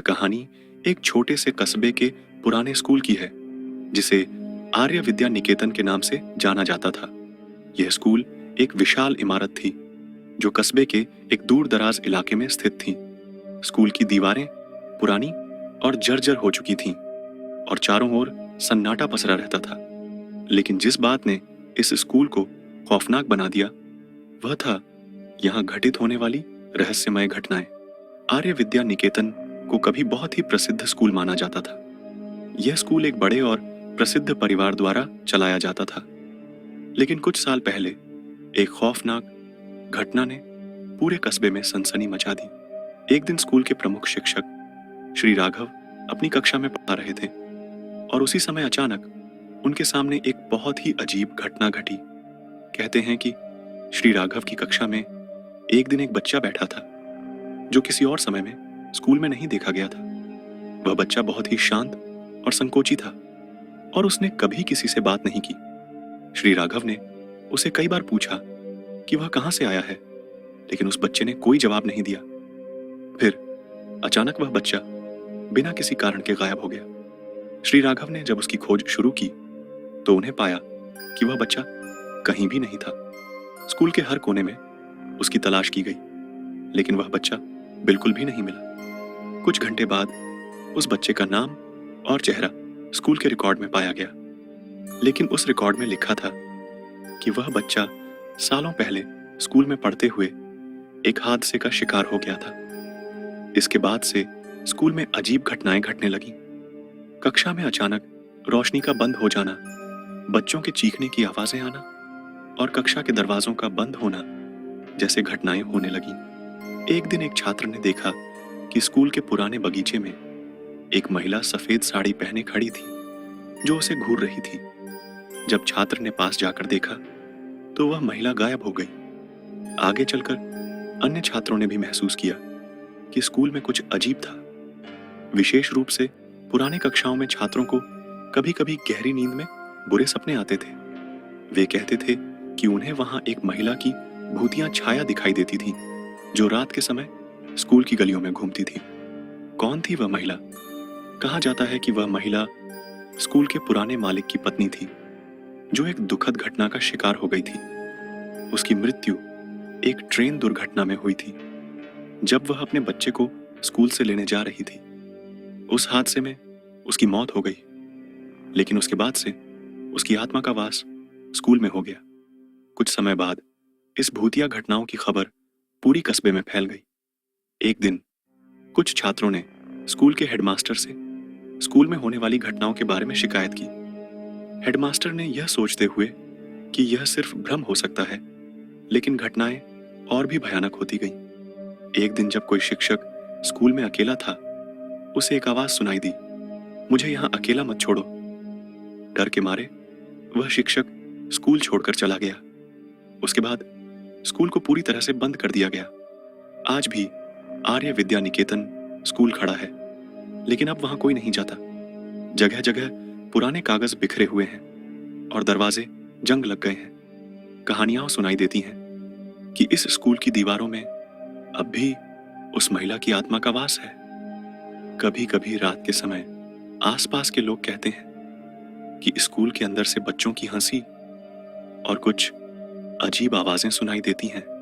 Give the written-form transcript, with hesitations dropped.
कहानी एक छोटे से कस्बे के पुराने स्कूल की है, जिसे आर्य विद्या निकेतन के नाम से जाना जाता था। यह स्कूल एक विशाल इमारत थी, जो कस्बे के एक दूर दराज इलाके में स्थित थी। स्कूल की दीवारें पुरानी और जर्जर हो चुकी थीं, और चारों ओर सन्नाटा पसरा रहता था। लेकिन जिस बात ने इस स्कूल को खौफनाक बना दिया, वह था यहाँ घटित होने वाली रहस्यमय घटनाएं। आर्य विद्या निकेतन को कभी बहुत ही प्रसिद्ध स्कूल माना जाता था। यह स्कूल एक बड़े और प्रसिद्ध परिवार द्वारा चलाया जाता था। लेकिन कुछ साल पहले एक खौफनाक घटना ने पूरे कस्बे में सनसनी मचा दी। एक दिन स्कूल के प्रमुख शिक्षक श्री राघव अपनी कक्षा में पढ़ा रहे थे, और उसी समय अचानक उनके सामने एक बहुत ही अजीब घटना घटी। कहते हैं कि श्री राघव की कक्षा में एक दिन एक बच्चा बैठा था, जो किसी और समय में स्कूल में नहीं देखा गया था। वह बच्चा बहुत ही शांत और संकोची था, और उसने कभी किसी से बात नहीं की। श्री राघव ने उसे कई बार पूछा कि वह कहां से आया है, लेकिन उस बच्चे ने कोई जवाब नहीं दिया। फिर अचानक वह बच्चा बिना किसी कारण के गायब हो गया। श्री राघव ने जब उसकी खोज शुरू की, तो उन्हें पाया कि वह बच्चा कहीं भी नहीं था। स्कूल के हर कोने में उसकी तलाश की गई, लेकिन वह बच्चा बिल्कुल भी नहीं मिला। कुछ घंटे बाद उस बच्चे का नाम और चेहरा स्कूल के रिकॉर्ड में पाया गया, लेकिन उस रिकॉर्ड में लिखा था कि वह बच्चा सालों पहले स्कूल में पढ़ते हुए एक हादसे का शिकार हो गया था। इसके बाद से स्कूल में अजीब घटनाएं घटने लगीं। कक्षा में अचानक रोशनी का बंद हो जाना, बच्चों के चीखने की आवाजें आना, और कक्षा के दरवाजों का बंद होना जैसे घटनाएं होने लगीं। एक दिन एक छात्र ने देखा कि स्कूल के पुराने बगीचे में एक महिला सफेद साड़ी पहने खड़ी थी, जो उसे घूर रही थी। जब छात्र ने पास जाकर देखा, तो वह महिला गायब हो गई। आगे चलकर अन्य छात्रों ने भी महसूस किया कि स्कूल में कुछ अजीब था। विशेष रूप से पुराने कक्षाओं में छात्रों को कभी-कभी गहरी नींद में बुरे सपने आते थे। वे कहते थे कि उन्हें वहां एक महिला की भूतिया छाया दिखाई देती थी, जो रात के समय स्कूल की गलियों में घूमती थी। कौन थी वह महिला? कहा जाता है कि वह महिला स्कूल के पुराने मालिक की पत्नी थी, जो एक दुखद घटना का शिकार हो गई थी। उसकी मृत्यु एक ट्रेन दुर्घटना में हुई थी, जब वह अपने बच्चे को स्कूल से लेने जा रही थी। उस हादसे में उसकी मौत हो गई, लेकिन उसके बाद से उसकी आत्मा का वास स्कूल में हो गया। कुछ समय बाद इस भूतिया घटनाओं की खबर पूरी कस्बे में फैल गई। एक दिन कुछ छात्रों ने स्कूल के हेडमास्टर से स्कूल में होने वाली घटनाओं के बारे में शिकायत की। हेडमास्टर ने यह सोचते हुए कि यह सिर्फ भ्रम हो सकता है, लेकिन घटनाएं और भी भयानक होती गईं। एक दिन जब कोई शिक्षक स्कूल में अकेला था, उसे एक आवाज सुनाई दी, मुझे यहां अकेला मत छोड़ो। डर के मारे वह शिक्षक स्कूल छोड़कर चला गया। उसके बाद स्कूल को पूरी तरह से बंद कर दिया गया। आज भी आर्य विद्या निकेतन स्कूल खड़ा है, लेकिन अब वहां कोई नहीं जाता। जगह जगह पुराने कागज बिखरे हुए हैं, और दरवाजे जंग लग गए हैं। कहानियां सुनाई देती हैं कि इस स्कूल की दीवारों में अब भी उस महिला की आत्मा का वास है। कभी कभी रात के समय आसपास के लोग कहते हैं कि स्कूल के अंदर से बच्चों की हंसी और कुछ अजीब आवाजें सुनाई देती हैं।